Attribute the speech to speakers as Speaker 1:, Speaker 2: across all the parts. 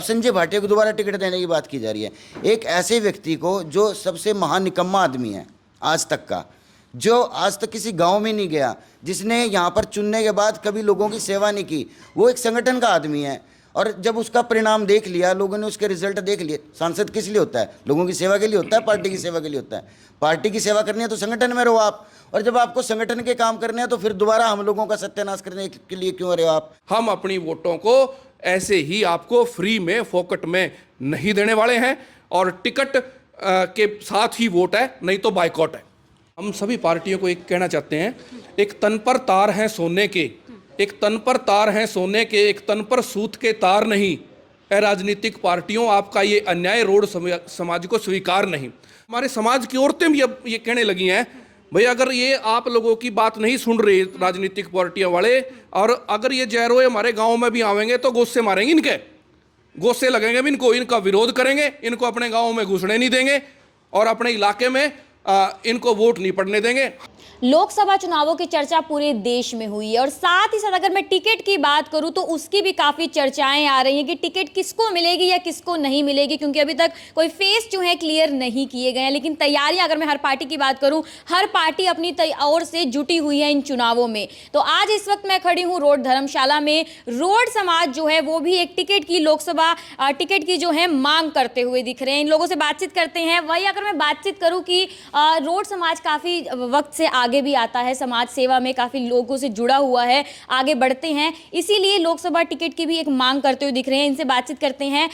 Speaker 1: संजय भाटिया को दोबारा टिकट देने की बात की जा रही है, एक ऐसे व्यक्ति को जो सबसे महानिकम्मा आदमी है आज तक का, जो आज तक किसी गांव में नहीं गया, जिसने यहाँ पर चुनने के बाद कभी लोगों की सेवा नहीं की, वो एक संगठन का आदमी है। और जब उसका परिणाम देख लिया, लोगों ने उसके रिजल्ट देख लिए, सांसद किस लिए होता है? लोगों की सेवा के लिए होता है, पार्टी की सेवा के लिए होता है। पार्टी की सेवा करनी है तो संगठन में रहो आप, और जब आपको संगठन के काम करने हैं तो फिर दोबारा हम लोगों का सत्यानाश करने के लिए क्यों रहे हो आप?
Speaker 2: हम अपनी वोटों को ऐसे ही आपको फ्री में फोकट में नहीं देने वाले हैं, और टिकट के साथ ही वोट है, नहीं तो बाइकआउट है। हम सभी पार्टियों को एक कहना चाहते हैं, एक तन पर तार हैं सोने के, एक तन पर तार हैं सोने के, एक तन पर सूत के तार नहीं। ए राजनीतिक पार्टियों, आपका ये अन्याय रोड समाज को स्वीकार नहीं। हमारे समाज की औरतें भी अब ये कहने लगी हैं, भाई अगर ये आप लोगों की बात नहीं सुन रही राजनीतिक पार्टियों वाले, और अगर ये जयरोए हमारे गांव में भी आवेंगे तो गोसे मारेंगे, इनके गोसे लगेंगे भी इनको, इनका विरोध करेंगे, इनको अपने गांव में घुसने नहीं देंगे, और अपने इलाके में इनको वोट नहीं पड़ने देंगे।
Speaker 3: लोकसभा चुनावों की चर्चा पूरे देश में हुई है, और साथ ही साथ अगर मैं टिकट की बात करूं तो उसकी भी काफी चर्चाएं आ रही हैं कि टिकट किसको मिलेगी या किसको नहीं मिलेगी, क्योंकि अभी तक कोई फेस जो है क्लियर नहीं किए गए हैं। लेकिन तैयारियां अगर मैं हर पार्टी की बात करूं, हर पार्टी अपनी ओर से जुटी हुई है इन चुनावों में। तो आज इस वक्त मैं खड़ी हूं रोड धर्मशाला में। रोड समाज जो है वो भी एक टिकट की, लोकसभा टिकट की जो है मांग करते हुए दिख रहे हैं। इन लोगों से बातचीत करते हैं। वही अगर मैं बातचीत करूं कि रोड समाज काफी वक्त से आगे भी आता है, समाज सेवा में काफी लोगों से जुड़ा हुआ है, आगे बढ़ते हैं, इसीलिए लोकसभा टिकट की भी एक मांग करते हुए दिख रहे हैं। इनसे बातचीत करते हैं,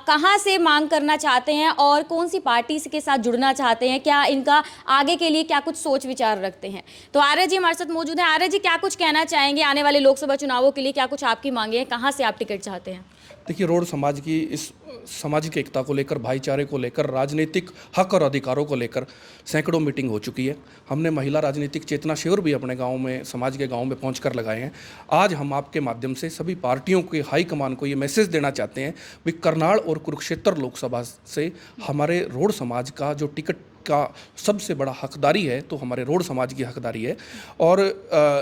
Speaker 3: कहां से मांग करना चाहते हैं और कौन सी पार्टी के साथ जुड़ना चाहते हैं, क्या इनका आगे के लिए क्या कुछ सोच विचार रखते हैं। तो आर्य जी हमारे साथ मौजूद है। आर्य जी, क्या कुछ कहना चाहेंगे आने वाले लोकसभा चुनावों के लिए, क्या कुछ आपकी मांगे हैं, कहां से आप टिकट चाहते हैं?
Speaker 2: देखिए, रोड समाज की इस सामाजिक एकता को लेकर, भाईचारे को लेकर, राजनीतिक हक और अधिकारों को लेकर सैकड़ों मीटिंग हो चुकी है। हमने महिला राजनीतिक चेतना शिविर भी अपने गांव में, समाज के गांव में पहुंचकर लगाए हैं। आज हम आपके माध्यम से सभी पार्टियों के हाईकमान को ये मैसेज देना चाहते हैं कि करनाल और कुरुक्षेत्र लोकसभा से हमारे रोड समाज का जो टिकट का सबसे बड़ा हकदारी है, तो हमारे रोड समाज की हकदारी है। और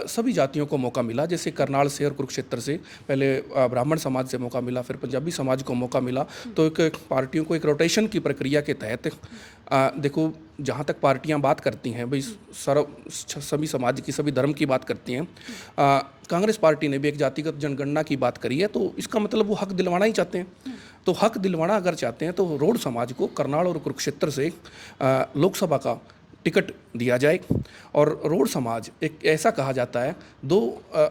Speaker 2: सभी जातियों को मौका मिला, जैसे करनाल से और कुरुक्षेत्र से पहले ब्राह्मण समाज से मौका मिला, फिर पंजाबी समाज को मौका मिला। तो एक पार्टियों को एक रोटेशन की प्रक्रिया के तहत देखो, जहाँ तक पार्टियाँ बात करती हैं भाई सभी समाज की, सभी धर्म की बात करती हैं, कांग्रेस पार्टी ने भी एक जातिगत जनगणना की बात करी है, तो इसका मतलब वो हक दिलवाना ही चाहते हैं। तो हक दिलवाना अगर चाहते हैं तो रोड समाज को करनाल और कुरुक्षेत्र से लोकसभा का टिकट दिया जाए। और रोड समाज एक ऐसा कहा जाता है,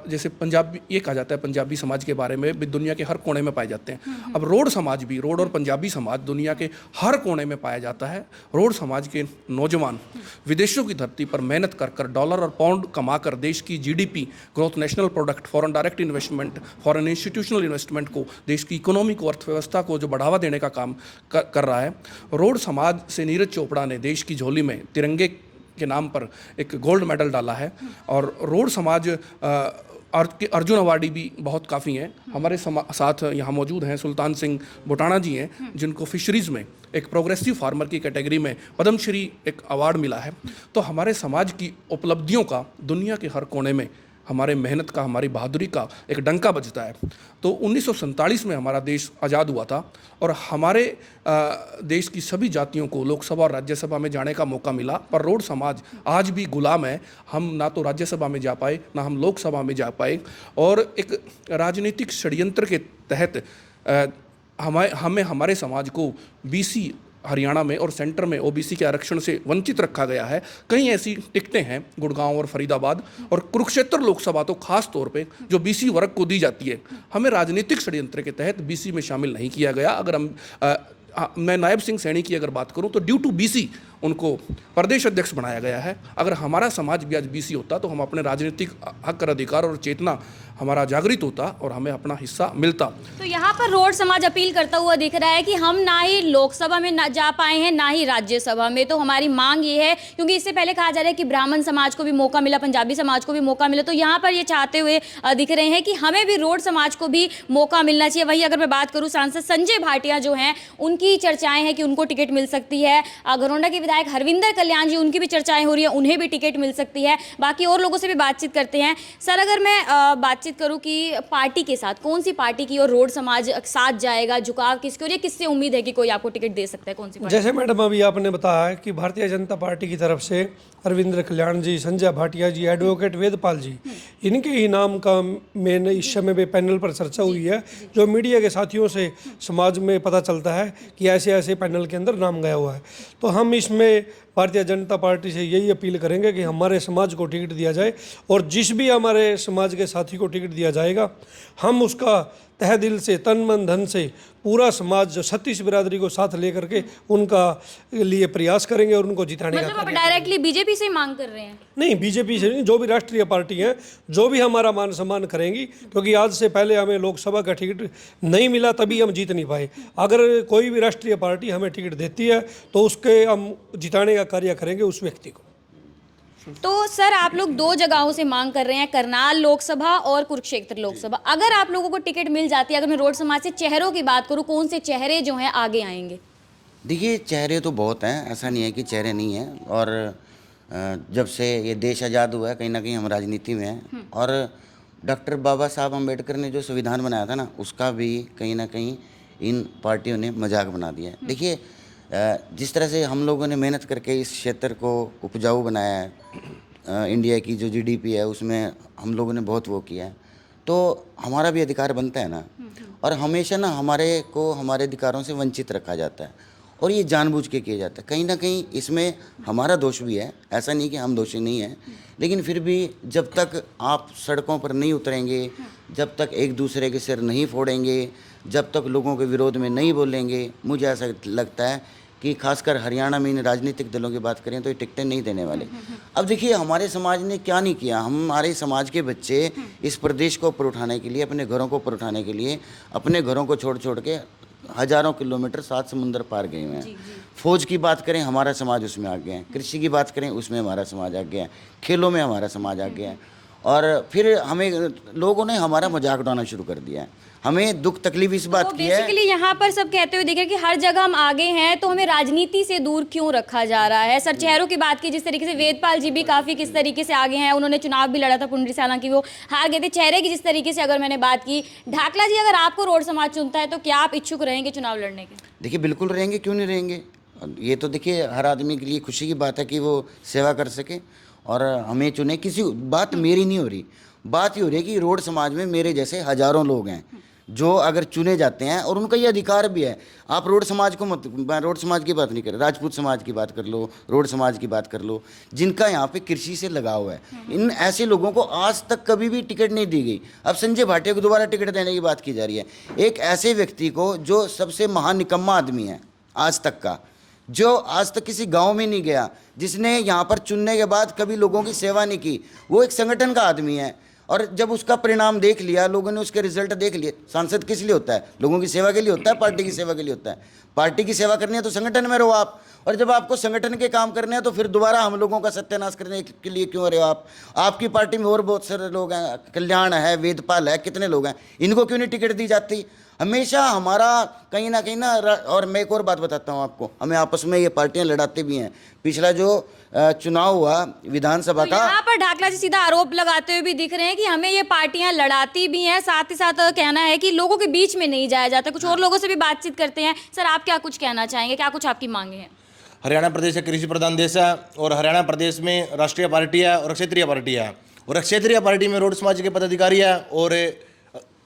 Speaker 2: जैसे पंजाबी, ये कहा जाता है पंजाबी समाज के बारे में भी दुनिया के हर कोने में पाए जाते हैं। अब रोड समाज भी, रोड और पंजाबी समाज दुनिया के हर कोने में पाया जाता है। रोड समाज के नौजवान विदेशों की धरती पर मेहनत कर कर, डॉलर और पाउंड कमाकर देश की GDP, growth national product, foreign direct investment, foreign institutional investment को, देश की इकोनॉमी को, अर्थव्यवस्था को जो बढ़ावा देने का काम कर रहा है। रोड समाज से नीरज चोपड़ा ने देश की झोली में तिरंगे के नाम पर एक गोल्ड मेडल डाला है। और रोड समाज अर्जुन अवार्डी भी बहुत काफ़ी हैं। हमारे साथ यहाँ मौजूद हैं सुल्तान सिंह बुटाना जी हैं, जिनको फिशरीज़ में एक प्रोग्रेसिव फार्मर की कैटेगरी में पद्मश्री एक अवार्ड मिला है। तो हमारे समाज की उपलब्धियों का दुनिया के हर कोने में, हमारे मेहनत का, हमारी बहादुरी का एक डंका बजता है। तो 1947 में हमारा देश आज़ाद हुआ था, और हमारे देश की सभी जातियों को लोकसभा और राज्यसभा में जाने का मौका मिला, पर रोड समाज आज भी गुलाम है। हम ना तो राज्यसभा में जा पाए, ना हम लोकसभा में जा पाए। और एक राजनीतिक षड्यंत्र के तहत हमें हमारे समाज को बीसी हरियाणा में और सेंटर में ओबीसी के आरक्षण से वंचित रखा गया है। कई ऐसी टिकटें हैं गुड़गांव और फरीदाबाद और कुरुक्षेत्र लोकसभा तो खास तौर पे जो बीसी वर्ग को दी जाती है, हमें राजनीतिक षड्यंत्र के तहत बीसी में शामिल नहीं किया गया। अगर मैं नायब सिंह सैनी की अगर बात करूं तो ड्यू टू बीसी उनको प्रदेश अध्यक्ष बनाया गया है। अगर हमारा समाज भी आज बीसी होता तो हम अपने राजनीतिक हक और अधिकार और चेतना हमारा जागृत होता और हमें अपना हिस्सा मिलता।
Speaker 3: तो यहाँ पर रोड समाज अपील करता हुआ दिख रहा है कि हम ना ही लोकसभा में ना जा पाए हैं, ना ही राज्यसभा में, तो हमारी मांग ये है, क्योंकि इससे पहले कहा जा रहा है कि ब्राह्मण समाज को भी मौका मिला, पंजाबी समाज को भी मौका मिला, तो यहाँ पर ये चाहते हुए दिख रहे हैं कि हमें भी रोड समाज को भी मौका मिलना चाहिए। वही अगर मैं बात करूँ, सांसद संजय भाटिया जो हैं, उनकी चर्चाएं हैं कि उनको टिकट मिल सकती है। घरौंडा के विधायक हरविंदर कल्याण जी, उनकी भी चर्चाएं हो रही है, उन्हें भी टिकट मिल सकती है। बाकी और लोगों से भी बातचीत करते हैं। सर, अगर मैं बात बातचीत करूं कि पार्टी के साथ कौन सी पार्टी की और रोड समाज साथ जाएगा, झुकाव किसकी और ये किससे उम्मीद है कि कोई आपको टिकट दे सकता है, कौन सी पार्टी?
Speaker 4: जैसे मैडम अभी आपने बताया है कि भारतीय जनता पार्टी की तरफ से अरविंद कल्याण जी, संजय भाटिया जी, एडवोकेट वेदपाल जी, इनके ही नाम का मैंने इस समय पे पैनल पर चर्चा हुई है। जो मीडिया के साथियों से समाज में पता चलता है कि ऐसे ऐसे पैनल के अंदर नाम गया हुआ है, तो हम इसमें भारतीय जनता पार्टी से यही अपील करेंगे कि हमारे समाज को टिकट दिया जाए, और जिस भी हमारे समाज के साथी को टिकट दिया जाएगा हम उसका तहे दिल से, तन मन धन से पूरा समाज जो 36 बिरादरी को साथ लेकर के उनका लिए प्रयास करेंगे और उनको जिताने का
Speaker 3: मतलब आप डायरेक्टली बीजेपी से ही मांग कर रहे हैं?
Speaker 4: नहीं, बीजेपी से नहीं, जो भी राष्ट्रीय पार्टी हैं जो भी हमारा मान सम्मान करेंगी, क्योंकि आज से पहले हमें लोकसभा का टिकट नहीं मिला तभी हम जीत नहीं पाए। अगर कोई भी राष्ट्रीय पार्टी हमें टिकट देती है तो उसके हम जिताने का कार्य करेंगे उस व्यक्ति को।
Speaker 3: तो सर आप लोग दो जगहों से मांग कर रहे हैं, करनाल लोकसभा और कुरुक्षेत्र लोकसभा। अगर आप लोगों को टिकट मिल जाती है, अगर मैं रोड समाज से चेहरों की बात करूं, कौन से चेहरे जो हैं आगे आएंगे?
Speaker 1: देखिए, चेहरे तो बहुत हैं, ऐसा नहीं है कि चेहरे नहीं हैं। और जब से ये देश आज़ाद हुआ है कहीं ना कहीं हम राजनीति में हैं, और डॉक्टर बाबा साहब अम्बेडकर ने जो संविधान बनाया था ना, उसका भी कहीं ना कहीं इन पार्टियों ने मजाक बना दिया है। देखिए, जिस तरह से हम लोगों ने मेहनत करके इस क्षेत्र को उपजाऊ बनाया है, इंडिया की जो जीडीपी है उसमें हम लोगों ने बहुत वो किया है, तो हमारा भी अधिकार बनता है ना। और हमेशा ना हमारे को हमारे अधिकारों से वंचित रखा जाता है, और ये जानबूझ के किया जाता है। कहीं ना कहीं इसमें हमारा दोष भी है, ऐसा नहीं कि हम दोषी नहीं हैं, लेकिन फिर भी जब तक आप सड़कों पर नहीं उतरेंगे, जब तक एक दूसरे के सिर नहीं फोड़ेंगे, जब तक लोगों के विरोध में नहीं बोलेंगे, मुझे ऐसा लगता है कि खासकर हरियाणा में इन राजनीतिक दलों की बात करें तो ये टिकटें नहीं देने वाले। अब देखिए, हमारे समाज ने क्या नहीं किया। हमारे समाज के बच्चे इस प्रदेश को ऊपर उठाने के लिए, अपने घरों को ऊपर उठाने के लिए, अपने घरों को छोड़ छोड़ के हज़ारों किलोमीटर 7 समुंदर पार गए हुए हैं। फौज की बात करें, हमारा समाज उसमें आ गया है। कृषि की बात करें, उसमें हमारा समाज आ गया है। खेलों में हमारा समाज आ गया है। और फिर हमें लोगों ने हमारा मजाक उड़ाना शुरू कर दिया है। हमें दुख तकलीफ इस बात की है।
Speaker 3: बेसिकली यहाँ पर सब कहते हुए देखे कि हर जगह हम आगे हैं, तो हमें राजनीति से दूर क्यों रखा जा रहा है? सर, चेहरों की बात की, जिस तरीके से वेदपाल जी भी काफी किस तरीके से आगे हैं, उन्होंने चुनाव भी लड़ा था पुंडरी से, हालांकि वो हार गए थे। चेहरे की जिस तरीके से अगर मैंने बात की, ढाकला जी, अगर आपको रोड समाज चुनता है तो क्या आप इच्छुक रहेंगे चुनाव लड़ने के?
Speaker 1: देखिए, बिल्कुल रहेंगे, क्यों नहीं रहेंगे। ये तो देखिए हर आदमी के लिए खुशी की बात है कि वो सेवा कर सके और हमें चुने। किसी बात मेरी नहीं हो रही, बात ये हो रही है कि रोड समाज में मेरे जैसे हजारों लोग हैं जो अगर चुने जाते हैं, और उनका ये अधिकार भी है। आप रोड समाज को मत, मैं रोड समाज की बात नहीं कर रहा, राजपूत समाज की बात कर लो, रोड समाज की बात कर लो, जिनका यहाँ पे कृषि से लगाव है। इन ऐसे लोगों को आज तक कभी भी टिकट नहीं दी गई। अब संजय भाटिया को दोबारा टिकट देने की बात की जा रही है। एक ऐसे व्यक्ति को जो सबसे महानिकम्मा आदमी है आज तक का, जो आज तक किसी गांव में नहीं गया, जिसने यहाँ पर चुनने के बाद कभी लोगों की सेवा नहीं की, वो एक संगठन का आदमी है। और जब उसका परिणाम देख लिया, लोगों ने उसके रिजल्ट देख लिए। सांसद किस लिए होता है? लोगों की सेवा के लिए होता है, पार्टी की सेवा के लिए होता है। पार्टी की सेवा करनी है तो संगठन में रहो आप, और जब आपको संगठन के काम करने हैं तो फिर दोबारा हम लोगों का सत्यानाश करने के लिए क्यों रहे हो आप? आपकी पार्टी में और बहुत सारे लोग हैं, कल्याण है, वेदपाल है, कितने लोग हैं, इनको क्यों नहीं टिकट दी जाती? हमेशा हमारा कहीं ना कहीं ना। और मैं एक और बात बताता हूँ आपको, हमें आपस में ये पार्टियां लड़ाते भी हैं। पिछला जो चुनाव हुआ विधानसभा का,
Speaker 3: यहाँ पर ढाकला जी सीधा आरोप लगाते हुए भी दिख रहे हैं कि हमें ये पार्टियां लड़ाती भी हैं, साथ ही साथ कहना है कि लोगों के बीच में नहीं जाया जाता। कुछ और लोगों से भी बातचीत करते हैं। सर, आप क्या कुछ कहना चाहेंगे? क्या कुछ आपकी मांगे हैं?
Speaker 5: हरियाणा प्रदेश एक कृषि प्रधान देश है, और हरियाणा प्रदेश में राष्ट्रीय पार्टी है और क्षेत्रीय पार्टी है। और क्षेत्रीय पार्टी में रोड समाज के पदाधिकारी है, और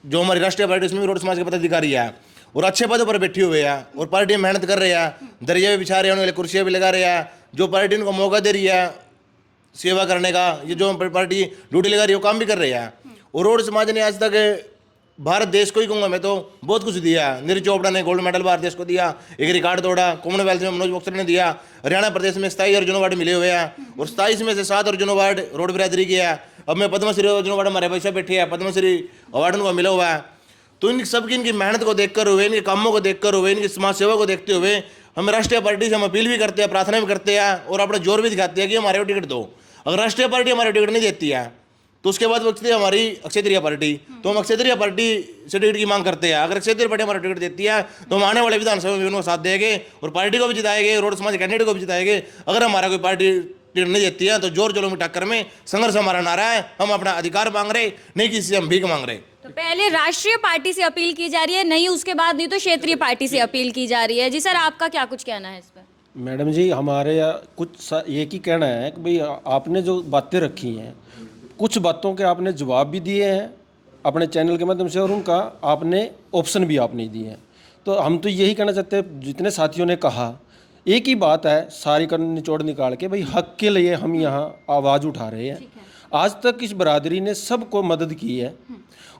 Speaker 5: जो हमारी राष्ट्रीय पार्टी उसमें भी रोड समाज के पदाधिकारी है, और अच्छे पदों पर बैठे हुए हैं, और पार्टी मेहनत कर रहे हैं, दरिया भी बिछा रहे हैं, उन्हें कुर्सियाँ भी लगा रहे हैं। जो पार्टी उनको मौका दे रही है सेवा करने का, ये जो पार्टी ड्यूटी लगा रही है वो काम भी कर रही है। और रोड समाज ने आज तक भारत देश को ही कहूँगा मैं तो बहुत कुछ दिया। नीरज चोपड़ा ने गोल्ड मेडल भारत देश को दिया, एक रिकॉर्ड तोड़ा। कॉमनवेल्थ में मनोज बक्सर ने दिया। हरियाणा प्रदेश में 27 अर्जुन अवार्ड मिले हुए हैं, और 27 में से 7 अर्जुन अवार्ड रोड बिरादरी की है। अब मैं पद्मश्री अर्जुन अवार्ड, हमारे पैसा बैठे हैं, पद्मश्री अवार्ड उनको मिला हुआ है। तो इन सबकी इनकी मेहनत को देखकर हुए, इनके कामों को देखकर हुए, इनकी समाज सेवा को देखते हुए हम राष्ट्रीय पार्टी से हम अपील भी करते हैं, प्रार्थना भी करते हैं, और अपना जोर भी दिखाते हैं कि हमारे को टिकट दो। अगर राष्ट्रीय पार्टी हमारे टिकट नहीं देती है तो उसके बाद बचती है हमारी क्षेत्रीय पार्टी। तो हम क्षेत्रीय पार्टी से टिकट की मांग करते हैं। अगर क्षेत्रीय पार्टी हमारा टिकट देती है तो हम आने वाले विधानसभा में उनको साथ देंगे, और पार्टी को भी जिताएंगे, रोड समाज कैंडिडेट को भी जिताएंगे। अगर हमारा कोई पार्टी टिकट नहीं देती है तो जोर जोरों में टक्कर में संघर्ष हमारा नारा है। हम अपना अधिकार मांग रहे, नहीं किसी से हम भीख मांग रहे।
Speaker 3: तो पहले राष्ट्रीय पार्टी से अपील की जा रही है, नहीं उसके बाद नहीं तो क्षेत्रीय पार्टी से अपील की जा रही है। जी सर, आपका क्या कुछ कहना है इस पर?
Speaker 6: मैडम जी, हमारे एक ही कहना है कि भाई आपने जो बातें रखी हैं, कुछ बातों के आपने जवाब भी दिए हैं अपने चैनल के माध्यम से, और उनका आपने ऑप्शन भी आपने दिए हैं। तो हम तो यही कहना चाहते हैं, जितने साथियों ने कहा एक ही बात है, सारी का निचोड़ निकाल के, भाई हक के लिए हम यहाँ आवाज़ उठा रहे हैं। आज तक इस बरादरी ने सबको मदद की है।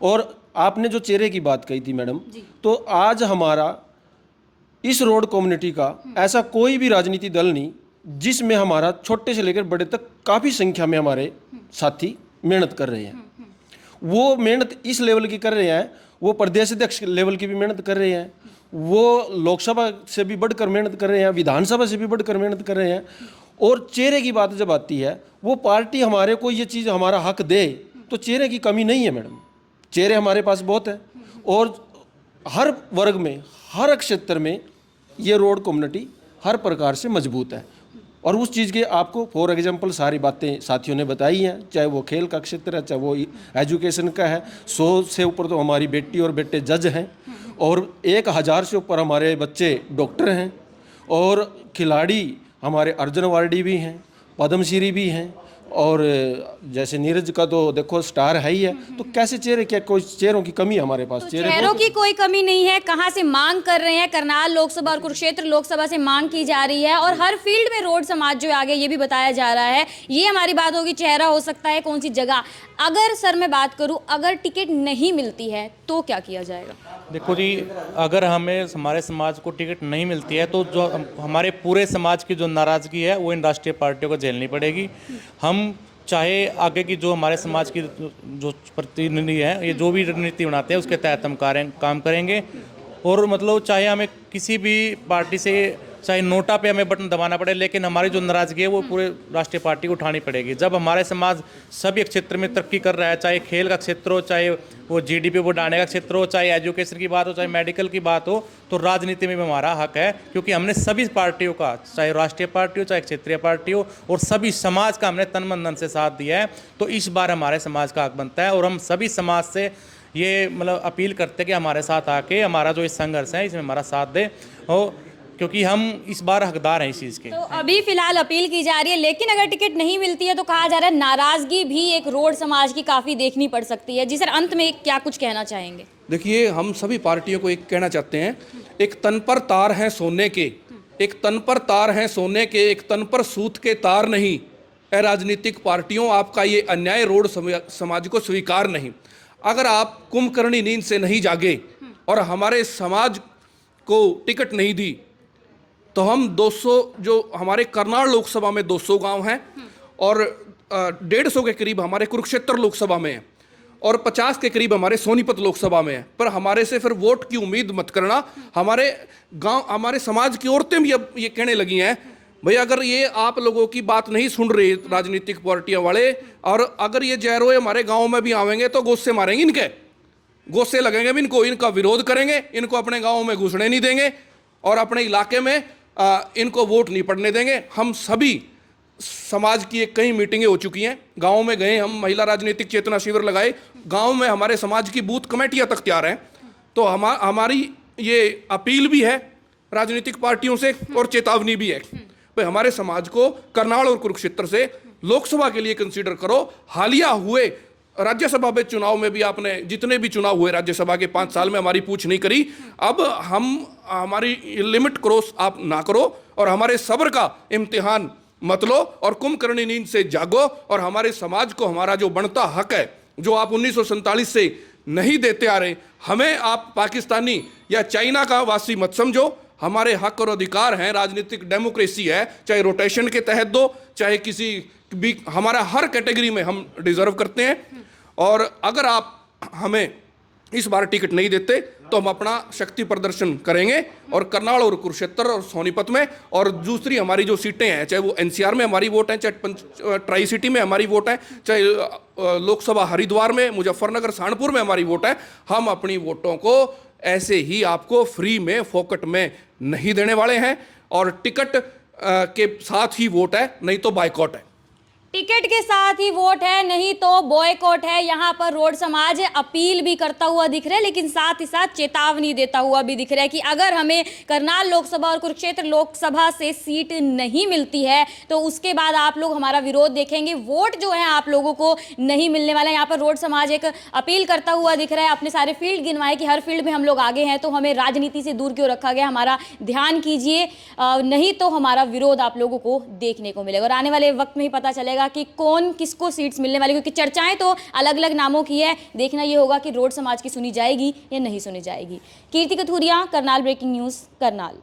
Speaker 6: और आपने जो चेहरे की बात कही थी मैडम, तो आज हमारा इस रोड कम्युनिटी का ऐसा कोई भी राजनीतिक दल नहीं जिसमें हमारा छोटे से लेकर बड़े तक काफ़ी संख्या में हमारे साथी मेहनत कर रहे हैं। वो मेहनत इस लेवल की कर रहे हैं, वो प्रदेश अध्यक्ष लेवल की भी मेहनत कर रहे हैं, वो लोकसभा से भी बढ़कर मेहनत कर रहे हैं, विधानसभा से भी बढ़कर मेहनत कर रहे हैं। और चेहरे की बात जब आती है, वो पार्टी हमारे को ये चीज़ हमारा हक दे तो चेहरे की कमी नहीं है मैडम, चेहरे हमारे पास बहुत है। और हर वर्ग में, हर क्षेत्र में ये रोड कम्युनिटी हर प्रकार से मजबूत है। और उस चीज़ के आपको फॉर एग्जांपल सारी बातें साथियों ने बताई हैं, चाहे वो खेल का क्षेत्र है, चाहे वो एजुकेशन का है। 100 से ऊपर तो हमारी बेटी और बेटे जज हैं, और 1000 से ऊपर हमारे बच्चे डॉक्टर हैं, और खिलाड़ी हमारे अर्जुन अवार्डी भी हैं, पद्मश्री भी हैं, और जैसे नीरज का तो देखो स्टार है ही है। तो कैसे चेहरे, क्या कोई चेहरों की कमी है हमारे पास?
Speaker 3: तो चेहरों की कोई कमी नहीं है। कहाँ से मांग कर रहे हैं? करनाल लोकसभा और कुरुक्षेत्र लोकसभा से मांग की जा रही है, और हर फील्ड में रोड समाज जो आगे ये भी बताया जा रहा है। ये हमारी बात होगी, चेहरा हो सकता है कौन सी जगह। अगर सर मैं बात करूं, अगर टिकट नहीं मिलती है तो क्या किया जाएगा?
Speaker 7: देखो जी, अगर हमें हमारे समाज को टिकट नहीं मिलती है तो जो हमारे पूरे समाज की जो नाराज़गी है वो इन राष्ट्रीय पार्टियों को झेलनी पड़ेगी। हम चाहे आगे की जो हमारे समाज की जो प्रतिनिधि हैं, ये जो भी रणनीति बनाते हैं उसके तहत हम काम करेंगे। और मतलब चाहे हमें किसी भी पार्टी से, चाहे नोटा पे हमें बटन दबाना पड़े, लेकिन हमारी जो नाराज़गी है वो पूरे राष्ट्रीय पार्टी को उठानी पड़ेगी। जब हमारे समाज सभी क्षेत्र में तरक्की कर रहा है, चाहे खेल का क्षेत्र हो, चाहे वो जीडीपी बढ़ाने का क्षेत्र हो, चाहे एजुकेशन की बात हो, चाहे मेडिकल की बात हो, तो राजनीति में भी हमारा हक है। क्योंकि हमने सभी पार्टियों का, चाहे राष्ट्रीय पार्टी हो चाहे क्षेत्रीय पार्टी हो, और सभी समाज का हमने तन मन धन से साथ दिया है। तो इस बार हमारे समाज का हक बनता है, और हम सभी समाज से ये मतलब अपील करते हैं कि हमारे साथ आके हमारा जो इस संघर्ष है इसमें हमारा साथ दे, और क्योंकि हम इस बार हकदार हैं इस चीज़ के।
Speaker 3: तो अभी फिलहाल अपील की जा रही है, लेकिन अगर टिकट नहीं मिलती है तो कहा जा रहा है नाराजगी भी एक रोड समाज की काफ़ी देखनी पड़ सकती है। जी सर, अंत में क्या कुछ कहना चाहेंगे?
Speaker 2: देखिए, हम सभी पार्टियों को एक कहना चाहते हैं, एक तन पर तार हैं सोने के, एक तन पर तार हैं सोने के, एक तन पर सूत के तार नहीं। ए राजनीतिक पार्टियों, आपका ये अन्याय रोड समाज को स्वीकार नहीं। अगर आप कुंभकर्णी नींद से नहीं जागे और हमारे समाज को टिकट नहीं दी, तो हम 200 जो हमारे करनाल लोकसभा में 200 गांव हैं, और 150 के करीब हमारे कुरुक्षेत्र लोकसभा में है, और 50 के करीब हमारे सोनीपत लोकसभा में है। पर हमारे से फिर वोट की उम्मीद मत करना। हमारे गांव, हमारे समाज की औरतें भी अब ये कहने लगी हैं, भाई अगर ये आप लोगों की बात नहीं सुन रही राजनीतिक पार्टियां वाले, और अगर ये जयरोए हमारे गाँव में भी आवेंगे तो गोसे मारेंगे, इनके गोसे लगेंगे भी इनको, इनका विरोध करेंगे, इनको अपने गाँव में घुसने नहीं देंगे, और अपने इलाके में इनको वोट नहीं पड़ने देंगे। हम सभी समाज की एक कई मीटिंगें हो चुकी हैं, गाँव में गए, हम महिला राजनीतिक चेतना शिविर लगाए, गाँव में हमारे समाज की बूथ कमेटियां तक तैयार हैं। तो हमारी ये अपील भी है राजनीतिक पार्टियों से, और चेतावनी भी है, भाई हमारे समाज को करनाल और कुरुक्षेत्र से लोकसभा के लिए कंसीडर करो। हालिया हुए राज्यसभा में चुनाव में भी आपने जितने भी चुनाव हुए राज्यसभा के 5 साल में हमारी पूछ नहीं करी। अब हमारी लिमिट क्रॉस आप ना करो, और हमारे सब्र का इम्तिहान मत लो, और कुंभकर्णी नींद से जागो, और हमारे समाज को हमारा जो बनता हक है, जो आप 1947 से नहीं देते आ रहे, हमें आप पाकिस्तानी या चाइना का वासी मत समझो। हमारे हक और अधिकार हैं, राजनीतिक डेमोक्रेसी है, चाहे रोटेशन के तहत दो, चाहे किसी भी, हमारा हर कैटेगरी में हम डिजर्व करते हैं। और अगर आप हमें इस बार टिकट नहीं देते तो हम अपना शक्ति प्रदर्शन करेंगे, और करनाल और कुरुक्षेत्र और सोनीपत में, और दूसरी हमारी जो सीटें हैं, चाहे वो एनसीआर में हमारी वोट है, चाहे ट्राई सिटी में हमारी वोट है, चाहे लोकसभा हरिद्वार में, मुजफ्फरनगर, सहारनपुर में हमारी वोट है, हम अपनी वोटों को ऐसे ही आपको फ्री में, फोकट में नहीं देने वाले हैं। और टिकट के साथ ही वोट है, नहीं तो बाइकॉट है।
Speaker 3: टिकट के साथ ही वोट है, नहीं तो बॉयकॉट है। यहाँ पर रोड समाज अपील भी करता हुआ दिख रहा है, लेकिन साथ ही साथ चेतावनी देता हुआ भी दिख रहा है कि अगर हमें करनाल लोकसभा और कुरुक्षेत्र लोकसभा से सीट नहीं मिलती है तो उसके बाद आप लोग हमारा विरोध देखेंगे, वोट जो है आप लोगों को नहीं मिलने वाला है। यहाँ पर रोड समाज एक अपील करता हुआ दिख रहा है, अपने सारे फील्ड गिनवाए कि हर फील्ड में हम लोग आगे हैं, तो हमें राजनीति से दूर क्यों रखा गया, हमारा ध्यान कीजिए, नहीं तो हमारा विरोध आप लोगों को देखने को मिलेगा। और आने वाले वक्त में ही पता चलेगा कि कौन किसको सीट्स मिलने वाली, क्योंकि चर्चाएं तो अलग अलग नामों की है। देखना ये होगा कि रोड समाज की सुनी जाएगी या नहीं सुनी जाएगी। कीर्ति कथूरिया, करनाल ब्रेकिंग न्यूज़, करनाल।